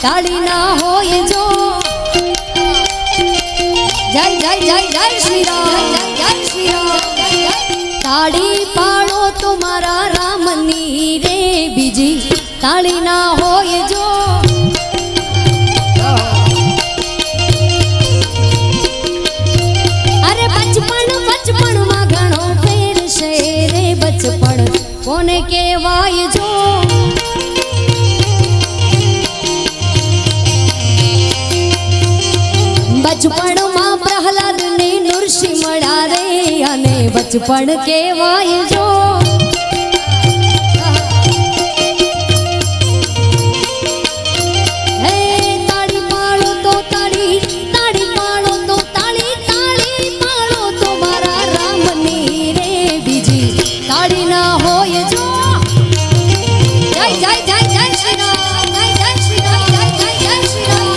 તાળી ના હોય જો જય જય જય જય શ્રી રામ જય શ્રી રામ તાળી પાડો તો મારા રામની રે બીજી તાળી ના હોય જો અરે બચપણ માં ઘણો ફેર છે રે બચપણ કોને કહેવાય જો बचपन मां प्रहलाद ने नृषि मळा रे अने बचपन केवाय जो हे ताड़ी पाड़ो तो ताड़ी पाड़ो तो ताड़ी पाड़ो तो मारा राम नी रे बीजी ताड़ी ना होय जो जय जय जय जय श्री राम जय जय श्री राम जय जय जय श्री राम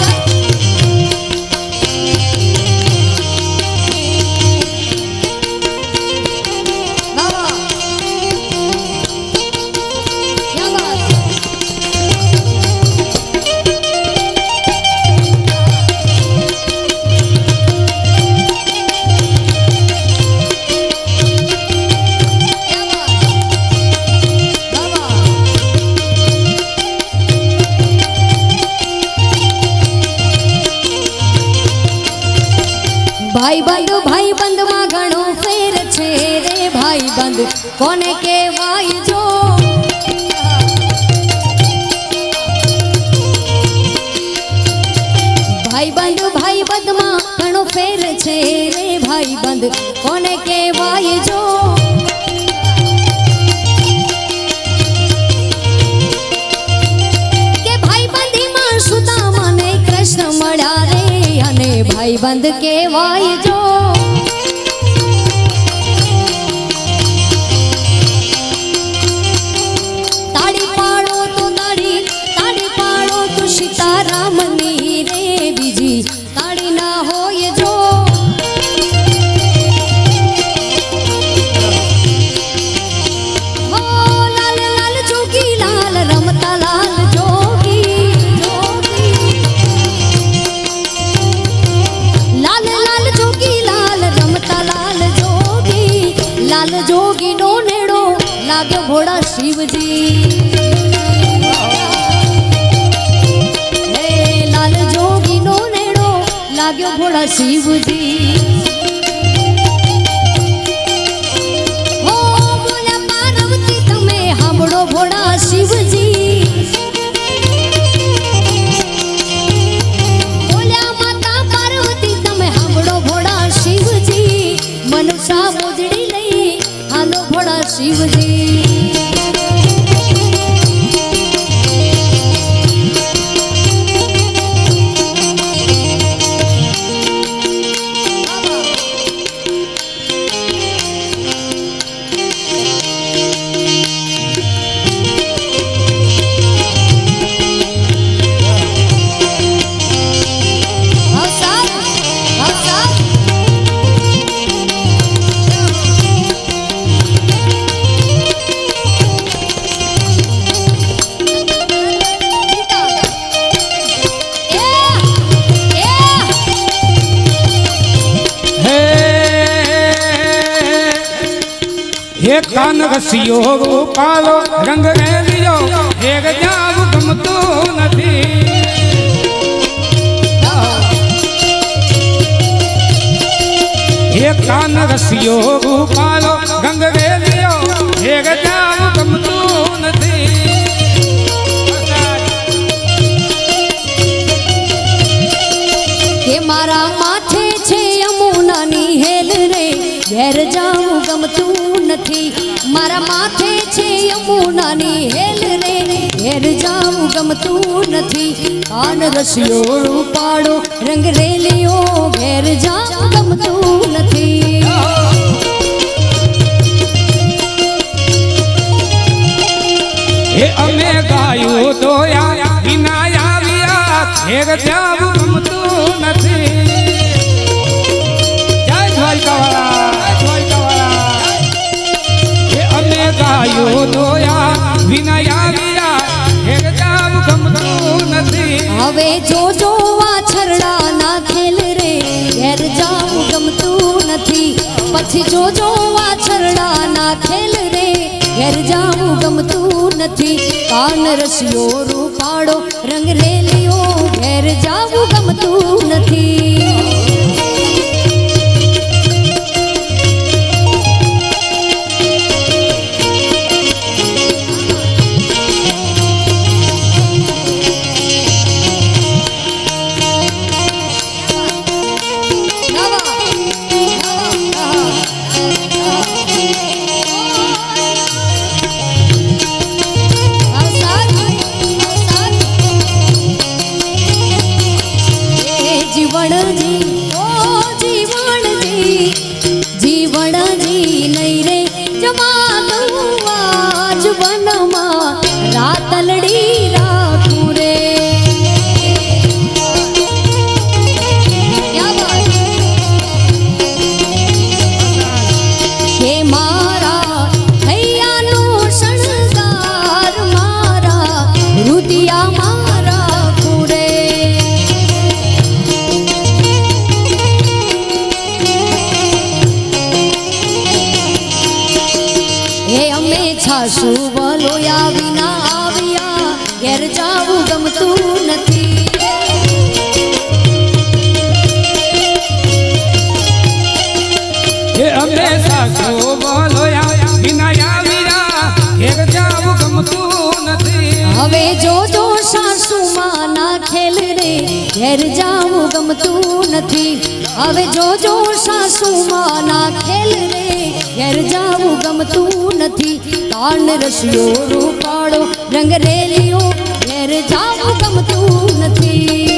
भाई बंद में घणो फेर छे रे भाई बंद कोने केवाय जो भाई बंद में घणो फेर छे रे भाई बंद कोने केवाय जो के भाई बंदी में सुदामा ने कृष्ण मळ्या रे अने भाई बंद केवाय जो ताड़ी पाड़ो तो सीताराम नी रे बीजी ताड़ी ना होय जो हो लाल लाल जोगी लाल रमता लाल जोगी लाल लाल जोगी लाल रमता लाल जोगी नो नेड़ो लाग्यो घोड़ा शिवजी हे लाल जोगी नो नेड़ो लाग्यो घोड़ा शिवजी हो बोल्या पार्वती तमे हांभळो घोड़ा शिवजी बोल्या माता पार्वती तमे हांभळो घोड़ा शिवजी मनुष्य मोजड़ी लई हालो घोड़ा शिवजी एक कान घसियो पालो रंग रेलियो एक जाव गमतो नथी एक कान घसियो पालो रंग रेलियो एक जाव गमतो नथी के मारा माथे छे यमुना नी हेल रे घेर जाऊं गमतू नथी मारा माथे छे यमुना नी हेल रे घेर जाऊं गमतू नथी कान रसियो पाड़ो रंग रेलियो घेर जाऊं गमतू नथी हे अमे गायो दोया बिना आविया घेर जाऊं गमतू नथी जय द्वारकावाला गायो दोया विनया विया एक जाव गमतू नथी। હવે જોજો વાછરડાના ખેલ રે ઘેર જાવું ગમતું નથી પછી જોજો વાછરડાના ખેલ રે ઘેર જાવું ગમતું નથી કાન રસિયો રૂપાળો રંગ રેલિયો ઘેર જાવું ગમતું નથી જીવણજી નહીં રે જમાનું આજ વનમાં રાતલડી રાખું રે કે મારા હૈયાનો શણગાર મારા હૃદયામાં રાખું રે છાશું વલોયા વિના આવ્યા ઘેર જાવું ગમતું નથી એ અમે સાસુ બોલોયા વિના આવ્યા ઘેર જાવું ગમતું નથી હવે જોજો સાસુમાં ના ખેલ રે ઘેર જાવું ગમતું નથી હવે જોજો સાસુમાં ના ખેલ રે ઘેર જાવું ગમતું નથી કાન રસિયો રૂપાળો રંગ રેલિયો ઘેર જાવું ગમતું નથી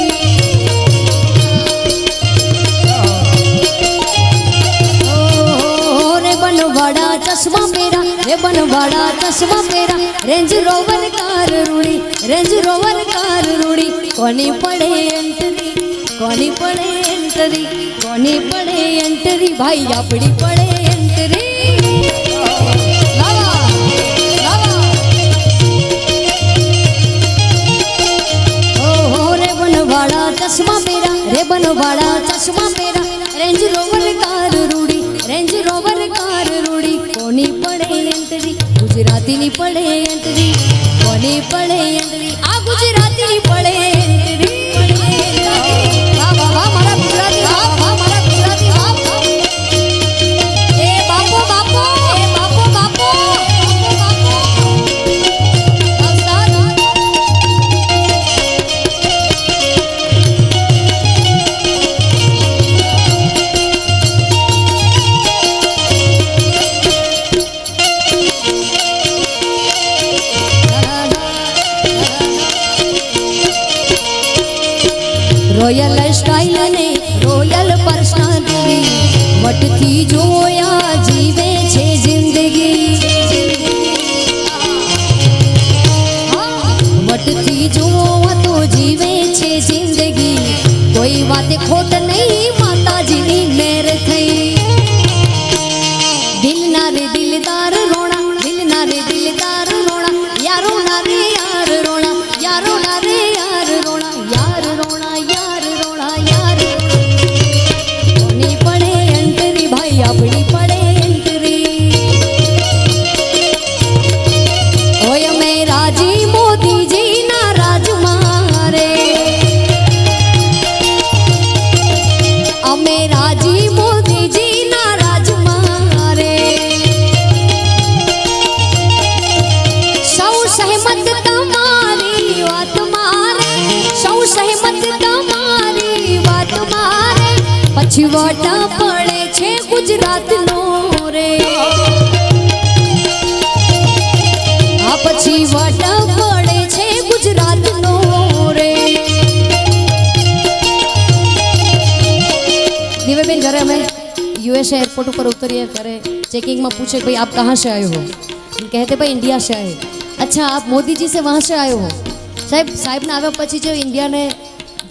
રે બનવાડા ચશ્મા પહેરા રે બનવાડા ચશ્મા પહેરા રેન્જ રોવર કાર રૂડી રેન્જ રોવર કાર રૂડી કોની પડે એન્ટરી કોની પડે એન્ટરી કોની પડે એન્ટરી ભાઈ આપણી પડે એન્ટરી ચશ્મા પહેરા રે બનવાડા ચશ્મા પહેરા રેન્જ રોવર કાર રૂડી રેન્જ રોવર કાર રૂડી કોની પડે એન્ટરી ગુજરાતીની પડે એન્ટરી કોની પડે એન્ટરી આ ગુજરાતીની પડે એન્ટરી વાહ વાહ વાહ મારા ગુજરાતી વાહ વાહ મારા ગુજરાતી વાહ એ બાપો બાપો એ બાપો બાપો રોયલ સ્ટાઇલ ને રોયલ પર્સનાલિટી વટથી જોયા જીવે છે જિંદગી વટથી જોવા તો જીવે છે જિંદગી કોઈ વાતે ખોટ નહીં માતાજીની મેર થઈ દિલના રે દિલદાર રોણા દિલના રે દિલદાર રોણા યારો ના રે યાર રોણા યારો ના રે યાર રોણા યાર રોણા યાર રોણા યાર કોની પડે એન્ટરી ભાઈ આપણી પડે એન્ટરી ઓય અમે રાજી મોદીજી ના રાજમાં રે અમે રાજી મોદીજી ના રાજમાં રે સૌ સહેમત તમારી વાત મારે સૌ સહેમત તમારી વાત મારે પછી વટા પડે છે ગુજરાતનો રે આ પછી વટા પડે છે ગુજરાતનો રે दिव्यबेन घर में यूएस एयरपोर्ट ऊपर उतरिए करे चेकिंग में पूछे भाई आप कहाँ से आए हो हम कहते भाई इंडिया से आए अच्छा आप मोदी जी से वहाँ से आए हो साहेब ने આવ્યા પછી જે ઇન્ડિયાને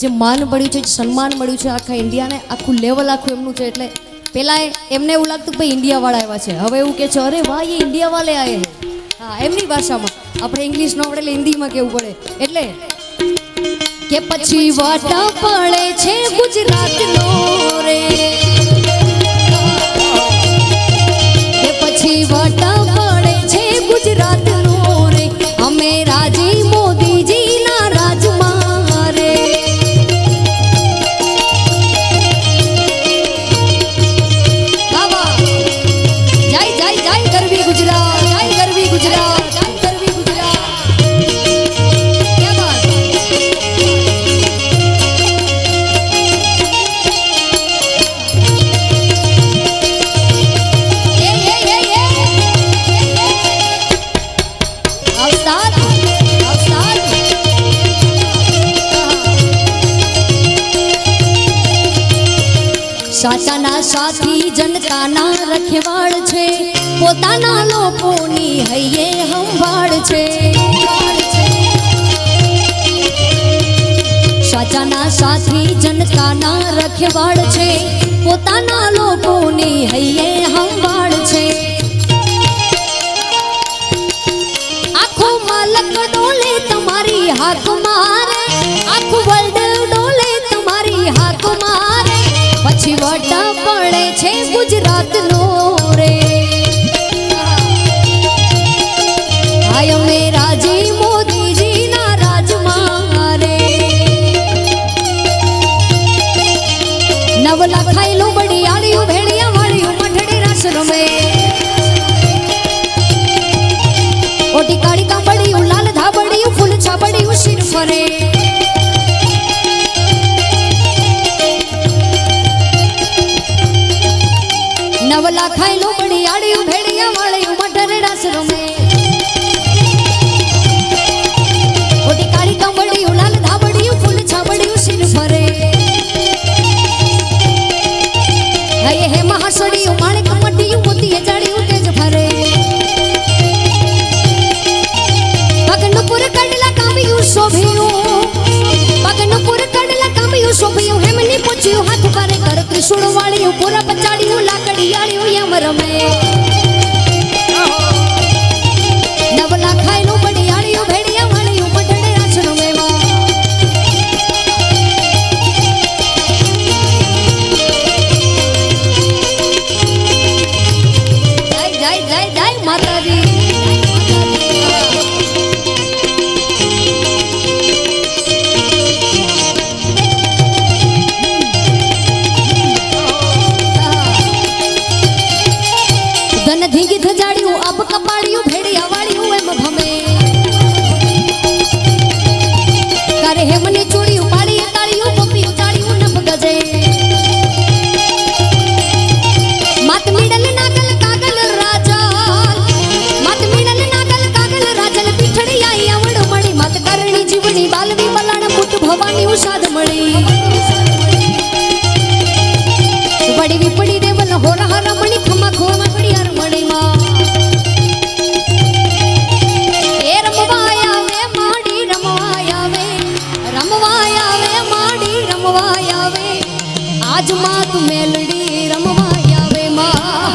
જે માન મળ્યું છે સન્માન મળ્યું છે આખા ઇન્ડિયાને આખું લેવલ આખું એમનું છે એટલે પહેલાં એમને એવું લાગતું કે ભાઈ ઇન્ડિયાવાળા આવ્યા છે હવે એવું કહે છે અરે વાહ એ ઇન્ડિયા વાલે આए हैं હા એમની ભાષામાં આપણે ઇંગ્લિશ ન આવડે એટલે હિન્દીમાં કહેવું પડે એટલે કે પછી વાટા પડે છે ગુજરાતનો રે, કે પછી વાટા પડે છે ગુજરાતનો રે, અમે રાજી મોદીજીના રાજમાં રે. જય જય જય ગરવી ગુજરાત, જય ગરવી ગુજરાત, જય ગરવી ગુજરાત. क्या बात है? ये. अवसाद, अवसाद. સાચાના સાથી જનતાના રખવાળ છે, પોતાના લોકોની હૈયે સંભાળ છે. સાચાના સાથી જનતાના રખવાળ છે, પોતાના લોકોની હૈયે સંભાળ છે. આખો માલક ડોલે તમારી હાક મારે, આખું વર્લ્ડ ડોલે તમારી હાક મારે, પછી વટા પડે છે ગુજરાતનો રે. આય અમે રાજી મોદીજીના રાજમાં રે. નવલા ખાયલું બડી આળિયું ભેળિયા વાળિયું મઠડી રાસ રમે, ઓટી કાળી કાંબડિયું લાલ ધાબડિયું ફૂલ છાબડિયું શિર ફરે. નવલા ખાયલું બડી આળિયું ભેળિયા વાળિયું મઠડી રાસ રમે, ઓટી કાળી કાંબડિયું લાલ ધાબડિયું ફૂલ છાબડિયું શિર ફરે. હે હે મહાસડિયું માણેક મટીયું મોતીએ જાળિયું તેજ ફરે. પગનુપુર કડલા કામ્યું શોભ્યું, પગનુપુર કડલા કામ્યું શોભ્યું, હેમની પૂછ્યું હાથ કરે કર ત્રિશુળ વાળ્યું, પૂરા પચાડ્યું લાકડી આળ્યું યમ રમે. નવલા ખાયલું બડી આળ્યું ભેડિયા વાળ્યું મઢડે રાસ રમેવા. જય જય જય જય માતાજી. ધન ધીંગી ધજાડ્યું અબ કપાડ્યું ભેડિયા વાળ્યું એમ ભમે, કરે હેમની ચૂડ્યું પાડીએ તાળ્યું પપ્પિયું ચાળ્યું નભ ગજે. માત મીડલ નાગલ કાગલ રાજા, માત મીડલ નાગલ કાગલ રાજલ પીઠડી આઈ આવડ મળી, માત કરણી જીવની બાલવી બલાણ પુટ ભવાની ઉષાદ મળી. વડી વિપડી દેવલ હોરા રમણી ખમા ખોમા પડિયાર મણીમાં. એ રમવાય આવે માડી રમવાય આવે, રમવાય આવે માડી રમવાય આવે, આજ માત મેલડી રમવાય આવે માં.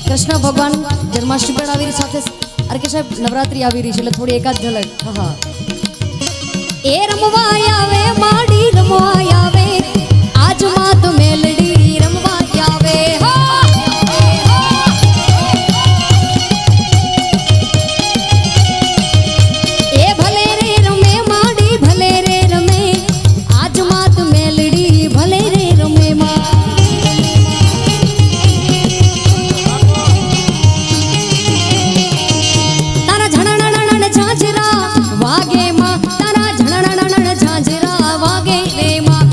કૃષ્ણ ભગવાન જન્માષ્ટમી પણ આવી રહી, સાથે અરે કે સાહેબ નવરાત્રી આવી રહી છે એટલે થોડી એકાદ ઝલક. હા. એ રમવાય આવે માડી રમવાય આવે, આજ માત મેલડી રમવાય આવે. એ ભલે રે રમે માડી ભલે રે રમે, આજ માત મેલડી ભલે રે રમે માં. તારા ઝણણણ ઝાંઝરા વાગે માં, તારા ઝણણણ ઝાંઝરા વાગે રે માં.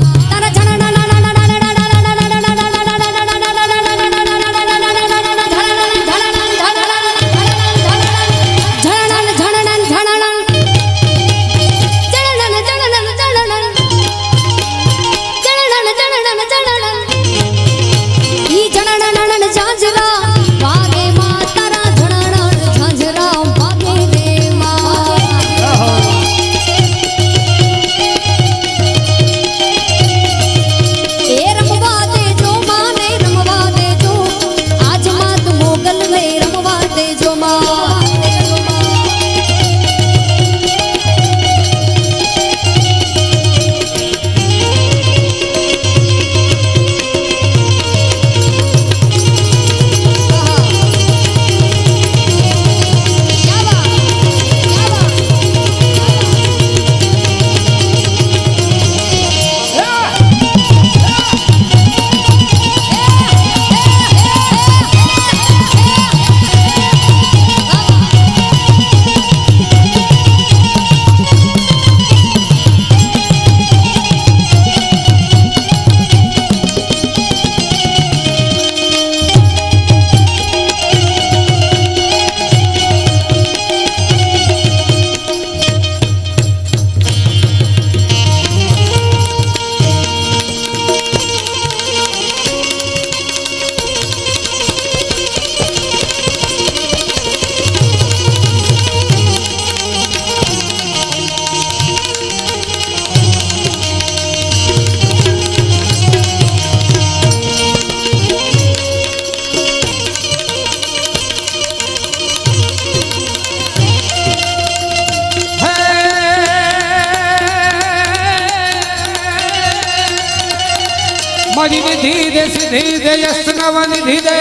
મારી નિધિ દે સિદ્ધિ દે યશ નવ નિધિ દે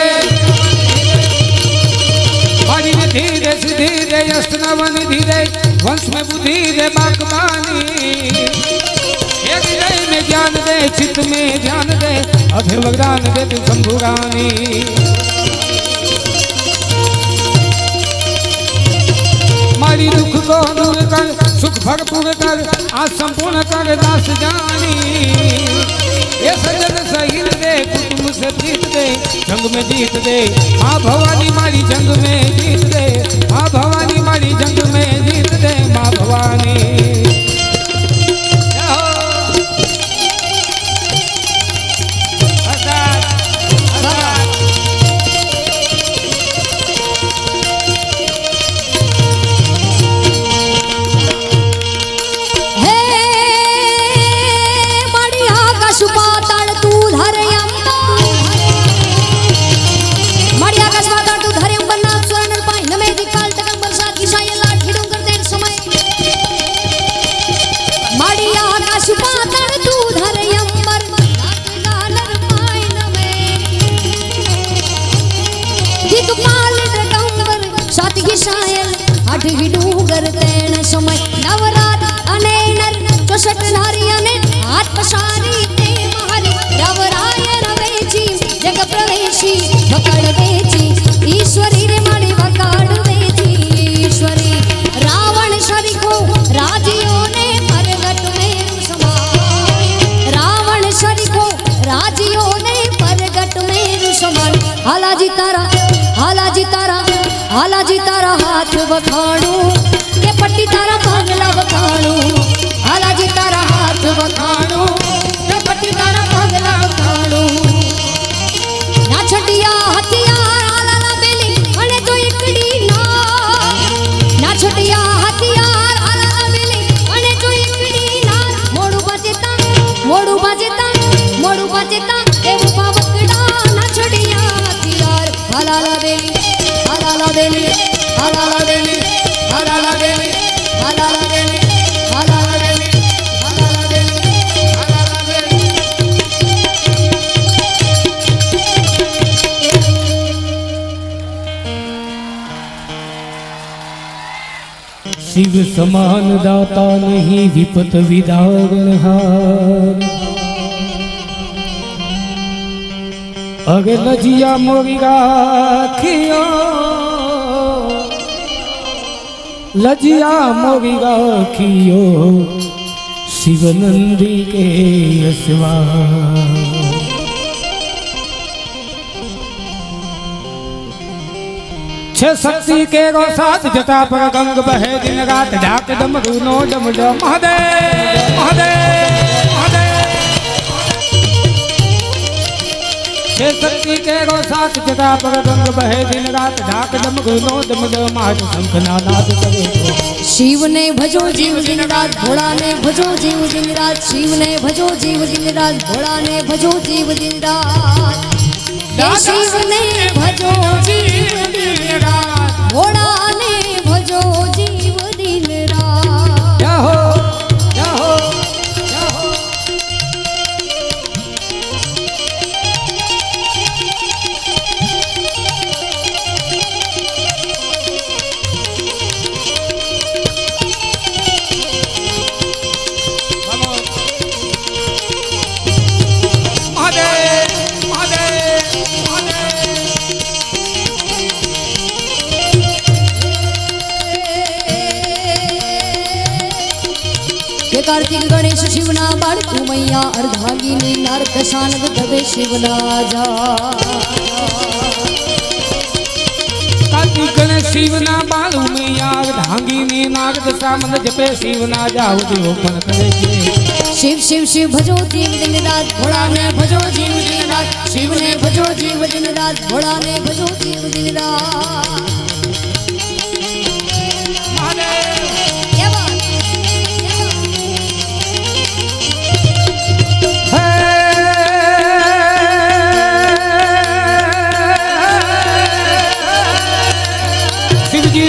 મારી નિધિ દે સિદ્ધિ દે યશ નવ નિધિ દે વંશ में बुद्धि दे बागबानी हृदय में ज्ञान दे चित्त में ध्यान दे अभय वरदान दे तू शंभुरानी मारी दुख को दूर कर सुख भरपूर कर आज संपूर्ण कर दास जानी ये सजन सहित दे कुटुंब से जीत दे जंग में जीत दे माँ भवानी मारी जंग में जीत दे माँ भवानी मारी जंग में जीत दे माँ भवानी ડુંગર તેણ સમય નવરાત અને નર 64 નારી અને હાથ પસારી તે મહારી રવરાય રવેજી જગ પ્રવેશી વકાળ વેચી ઈશ્વરી રે મારી વકાળ વેચી ઈશ્વરી રાવણ શરીખો રાજીઓને પરગટ મેરુ સમાન રાવણ શરીખો રાજીઓને પરગટ મેરુ સમાન હાલાજી તારા हाथ बखाड़ू के पट्टी तारा पगला बखाड़ू हालाजी तारा हाथ बखाड़ू के पट्टी तारा पगला बखाड़ू ना छटिया हथियार आला बेली अने तो एकड़ी ना छटिया हथियार आला बेली अने तो एकड़ी ना मोड़ू बाजेता ए बावकड़ा ना छटिया हथियार आला बेली हालाला बेली हालाला बेली हालाला बेली हालाला बेली हालाला बेली हालाला बेली हालाला बेली शिव समान दाता नहीं विपत विदारणहार अरे लजिया मोरी राखियो लजिया मोरी राखियो शिवनंदी के असवा छह शक्ति के रो साथ जटा पर गंग बहे दिन रात ढाक डमरू नो डम डम महादेव महादेव महादेव छह शक्ति के रो साथ जटा पर गंग बहे दिन रात ढाक डमरू नो डम डम आज शंख नाद करे शिव ने भजो जीव दिन रात भोला ने भजो जीव दिन रात शिव ने भजो जीव दिन रात भोला ने भजो जीव दिन रात शिव ने भजो जीव दिन रात भोला ने भजो जीव दिन रात जाहो जाहो जाहो कार्तिक गणेश शिवना बाळकू मैया अर्धांगिनी नारद शानद दबे शिवना जा कार्तिक गणेश शिवना बाळू मैया अर्धांगिनी नारद शानद जपे शिवना जाऊ देव पण करे शिव शिव शिव भजो जीव दिन रात भोला ने भजो जीव दिन रात शिव ने भजो जीव दिन रात भोला ने भजो जीव दिन रात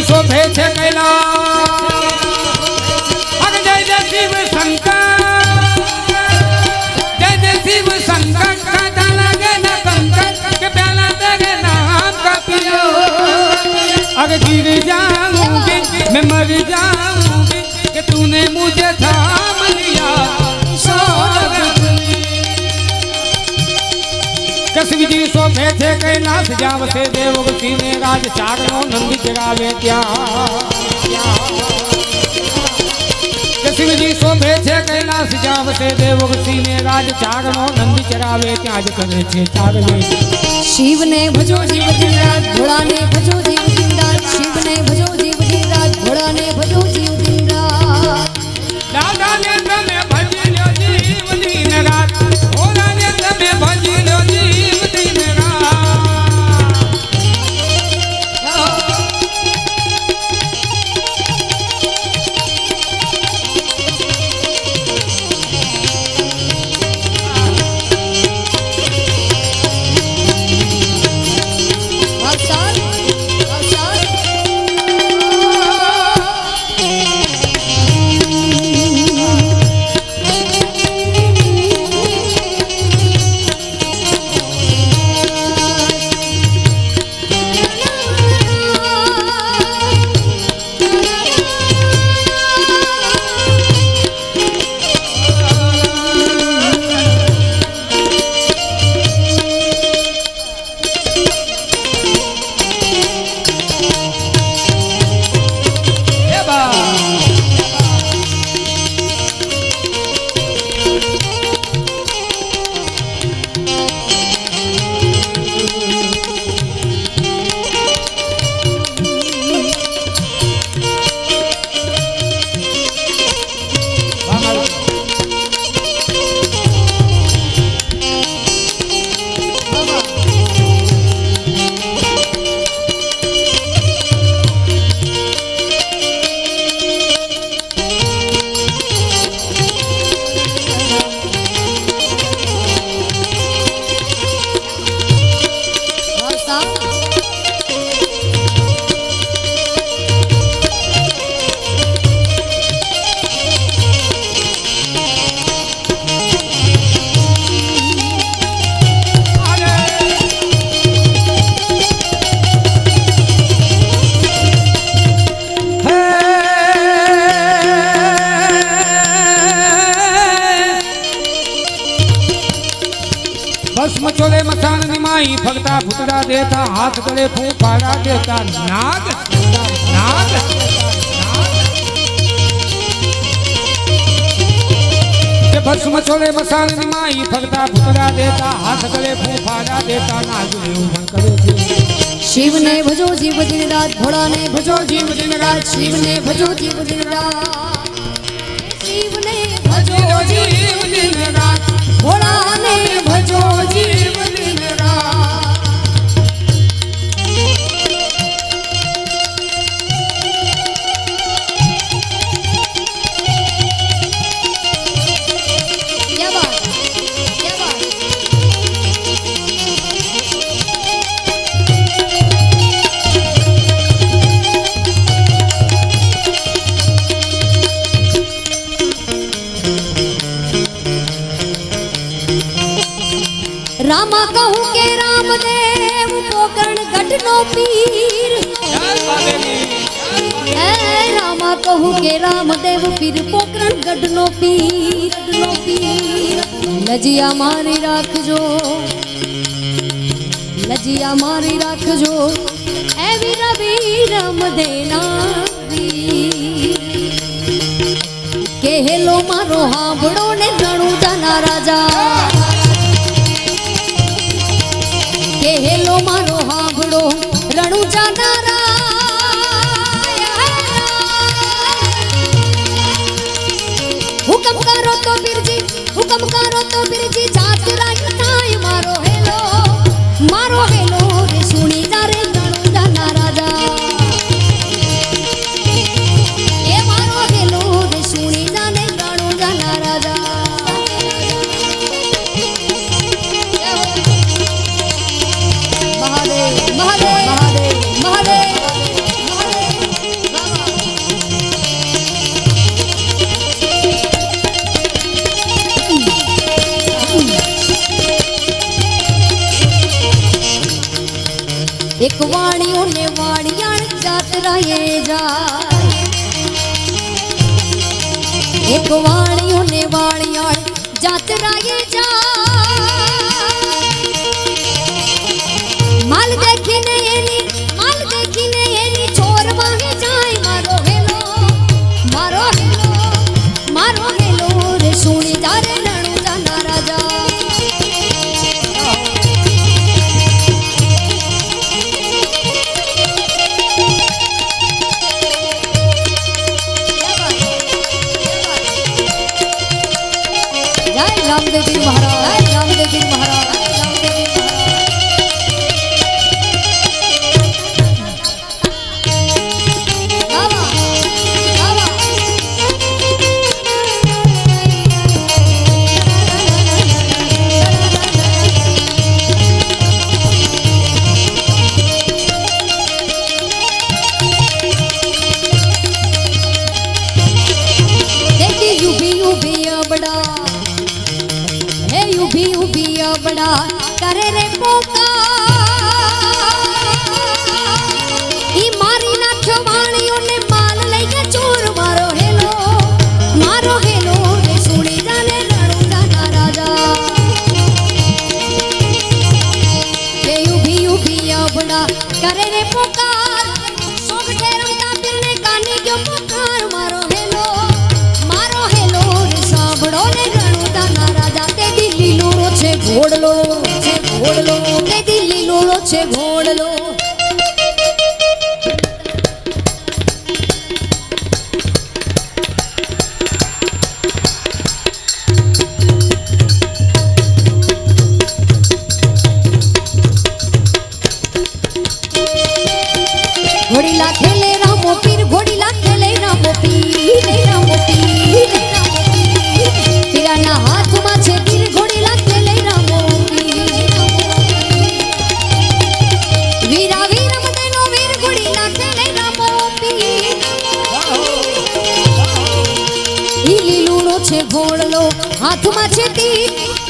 शोभे छे कैलाश जय जय शिव शंकर जय जय शिव शंकर જસવીજી શોભે છે કૈલાસ જાવશે દેવગતિ ને રાજ ચારનો નંદ ચરાવે ત્યાં જસવીજી શોભે છે કૈલાસ જાવશે દેવગતિ ને રાજ ચારનો નંદ ચરાવે ત્યાં જ કરે છે ચારવે શિવને ભજો જીવ દિન રાત ભોળાને ભજો જીવ દિન રાત શિવને ભજો જીવ દિન રાત ભોળાને ભજો જીવ દિન રાત દાદાને તમે ભજી લો જીવ દિન રાત ભોળાને તમે ભજી લો જીવ દિન રાત વાસાર વાસાર ભસ્મ ચોલે મસાન નિમાઈ ફગતા ફૂટડા દેતા હાથ ગળે ફૂફાડા દેતા નાગ નાગ કે ભસ્મ ચોલે મસાન નિમાઈ ફગતા ફૂટડા દેતા હાથ ગળે ફૂફાડા દેતા નાગ એવું કરે છે શિવને ભજો જીવ દિન રાત ભોળાને ભજો જીવ દિન રાત શિવને ભજો જીવ દિન રાત શિવને ભજો જીવ દિન રાત ભોળાને ભજો જીવ દિન રાત क्या बात क्या बात रामा कहूँ के रामदेव पोकरण गढ़ नो पीर रामा कहूँ के रामदेव पीर पोकरण गढ़ नो पीर लजिया मारी राखजो लजिया मारी राखजो ए वीरा वीरम देना के हेलो मारो हांभड़ो ने रणु जाना राजा के हेलो मारो हांभड़ो रणु जानारा हुकम करो तो बिरजी हुकम करो तो बिरजी जात राई नाय मारो हेलो रे सुनी जा रे रणु जाना राजा ए मारो हेलो रे सुनी जा रे रणु जाना राजा महादेव महादेव महादेव एक वाणियों ने वाणियाण जात रहे जा एक वाणियों ने वाणियाण जात रहे जा गिर महाराज, रामदेव गिर महाराज, रामदेव गिर महाराज। आवा, आवा। देखी यूबी यूबी बड़ा हे यूबी यूबी बड़ा करे रे पोका ई मारी नाख्यो वाणियो ने माल लई के चोर मारो हेलो रे सुनी जाने रणु जाना राजा हे यूबी यूबी बड़ा करे रे पोकार सोग ठेरमता बिरने कानी क्यों पुकार मारो हेलो रे साबड़ो ने रणु जाना राजा ते दिल्ली लोड़ो छे घोड़लो ते दिल्ली लोड़ो छे घोड़लो घोड़ी ला खेले रामो पीर घोड़ी ला खेले रामो पीर पीराना हाथ में छे तीर घोड़ी ला खेले रामो पीर वीरा वीर मदेनो वीर घोड़ी ला खेले रामो पीर ईली लूणो छे घोड़लो हाथ में छे तीर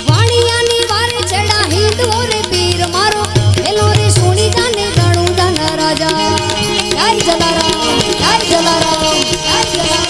वाणियानी वारे चढ़ा हिंदू रे पीर मारो हेलो रे सोनी जाने रणु जाना राजा जय जलाराम जय जलाराम जय जलाराम।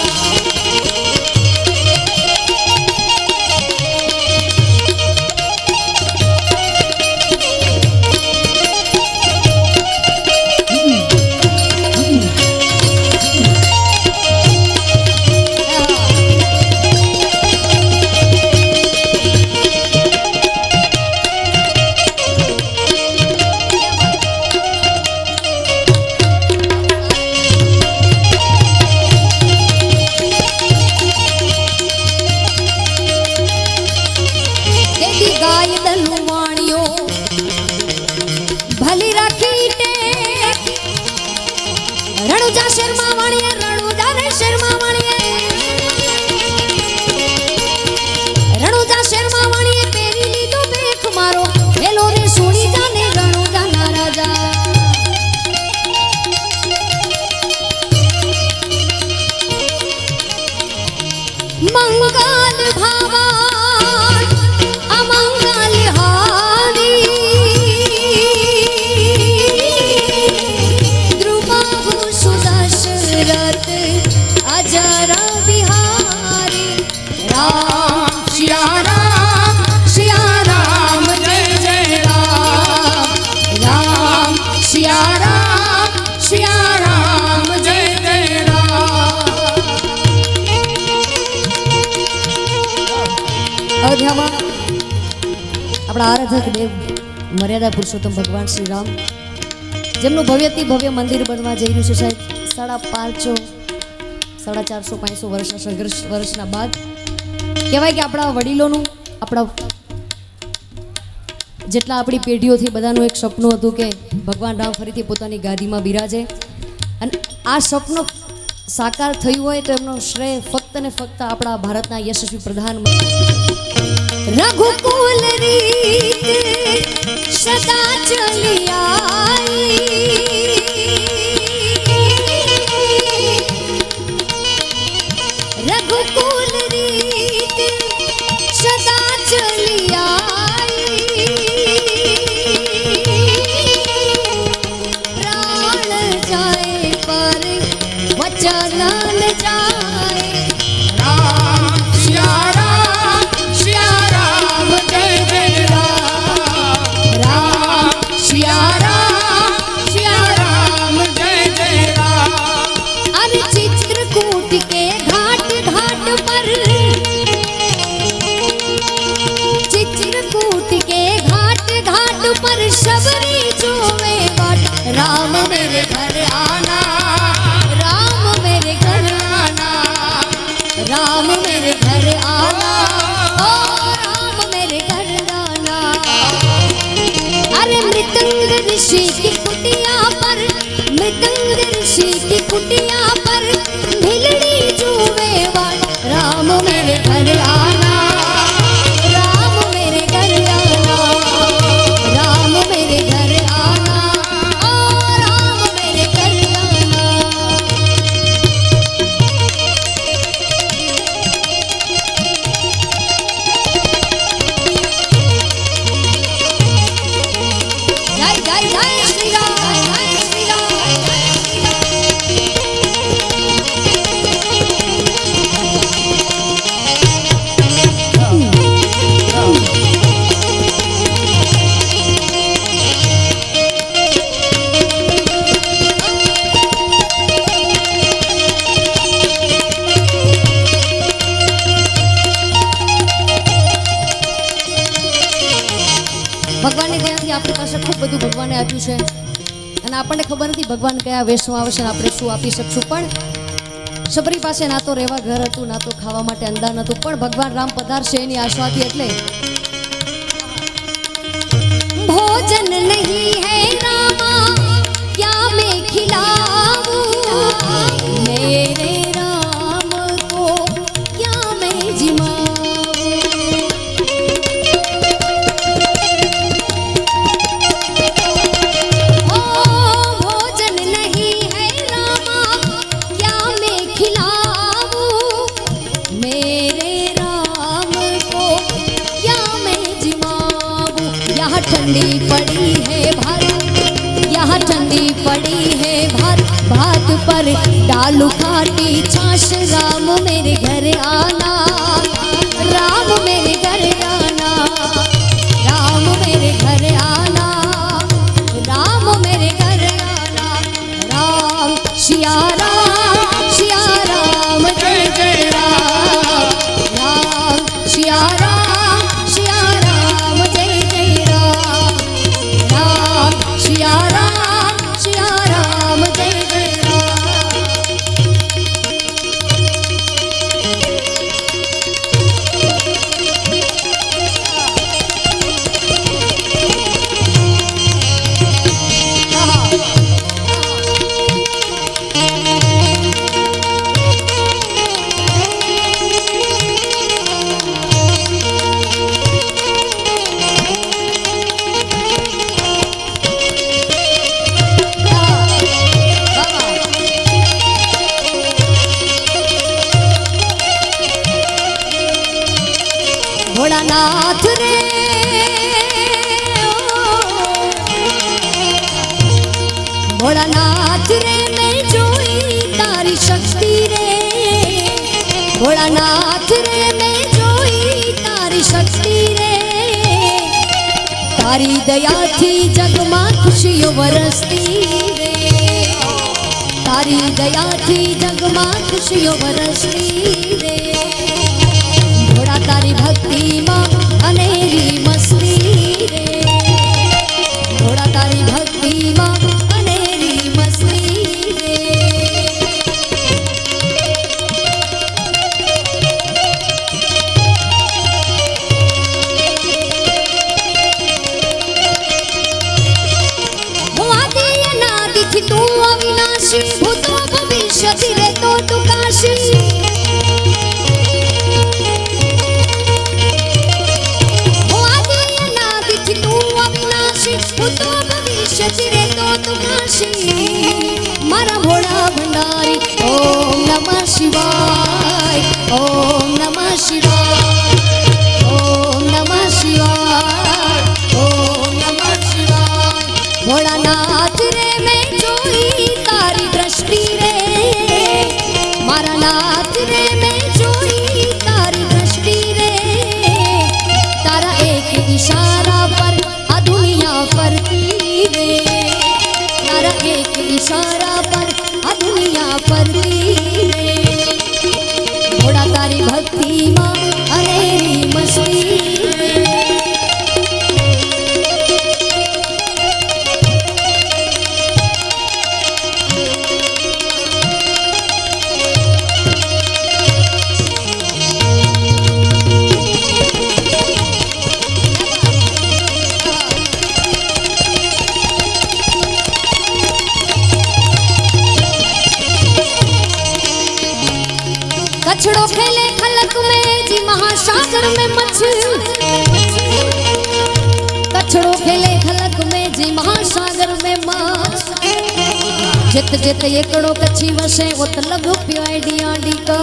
देवी गाय दलू वाणियो भली राखी टेक रणुजा शर्मा वाणिये रणुजा रे शर्मा वाणिये रणुजा शर्मा वाणिये पेरी लीधो बेख मारो हेलो रे सोनी जाने रणुजा ना राजा मंगल भावान अमंगल हारी द्रुबाहु सुदशरथ अजरा बिहारी राम सिया राम जय जय राम सिया राम जय जय राम। અયોધ્યામાં આપણા આરાધક દેવ મર્યાદા પુરુષોત્તમ ભગવાન શ્રી રામ જેમનું ભવ્યથી ભવ્ય મંદિર બનવા જઈ રહ્યું છે સાહેબ 550 450 વર્ષના સંઘર્ષ વર્ષના બાદ કહેવાય કે આપણા વડીલોનું આપણા જેટલા આપણી પેઢીઓથી બધાનું એક સપનું હતું કે ભગવાન રામ ફરીથી પોતાની ગાદીમાં બિરાજે અને આ સપનું સાકાર થયું હોય તો એમનો શ્રેય ફક્ત ને ફક્ત આપણા ભારતના યશસ્વી પ્રધાનમંત્રી रघुकुल रीत सदा चली आई रघुकुल रीत सदा चली आई प्राण जाए पर वचन न जाए राम सिया राम जय जय राम ऋषि की कुटिया पर, मृदंग ऋषि की कुटिया पर, भिलड़ी जुए वाण, राम मेरे घर आना, राम मेरे घर आना, राम मेरे घर आना, ओ राम मेरे घर आना। जय जय जय श्री राम, जय श्री राम, जय श्री राम। ભગવાનની દયાથી આપણી પાસે ખૂબ બધું ભગવાને આપ્યું છે અને આપણને ખબર નથી ભગવાન કયા વેશમાં આવશે અને આપણે શું આપી શકશું, પણ શબરી પાસે ના તો રહેવા ઘર હતું, ના તો ખાવા માટે અંદાન હતું, પણ ભગવાન રામ પધારશે એની આશાથી એટલે ભોજન નહીં હૈ રામા ક્યા મેં ખિલાવું, મેરે રામ કો ક્યા મેં जिमाऊं। भोजन नहीं है रामा क्या मैं खिलाऊं, मेरे राम को क्या मैं जिमाऊं। यहाँ ठंडी पड़ी है भात, यहाँ ठंडी पड़ी है भात, भात पर डालू खाटी छाछ, राम मेरे घर आना, राम मेरे घर आना, राम मेरे घर आना, राम मेरे घर आना। राम सिया राम जय जय राम, राम सिया राम जय जय राम, राम सिया राम जय जय राम। भोलानाथ रे भोलानाथ रे मैं जोई तारी शक्ति रे, भोलानाथ रे मैं जोई तारी शक्ति रे, तारी दया थी जग में खुशियों बरसती रे, तारी दया थी जग में खुशियों बरसती रे। भोला तारी भक्ति मां अनेरी मस्ती रे, भोला तारी भक्ति मां अनेरी मस्ती रे। હું આદિ અનાદિ થી તું અવિનાશી, ભૂતો ભવિષ્ય થી રહેતો તું કાશી। भूतो भविष्य चिरे तो तू काशी, मारा भोला भंडारी ओम नमः शिवाय, ओम नमः शिवाय, ओम नमः शिवाय, ओम नमः शिवाय। भोलानाथ रे मैं जोई तारी दृष्टि रे, कछड़ो खेले खलक में जी महासागर में मछ कछड़ो खेले खलक में जी महासागर में मछ जित जित एकड़ो कछी वसे उत लग पियो डी का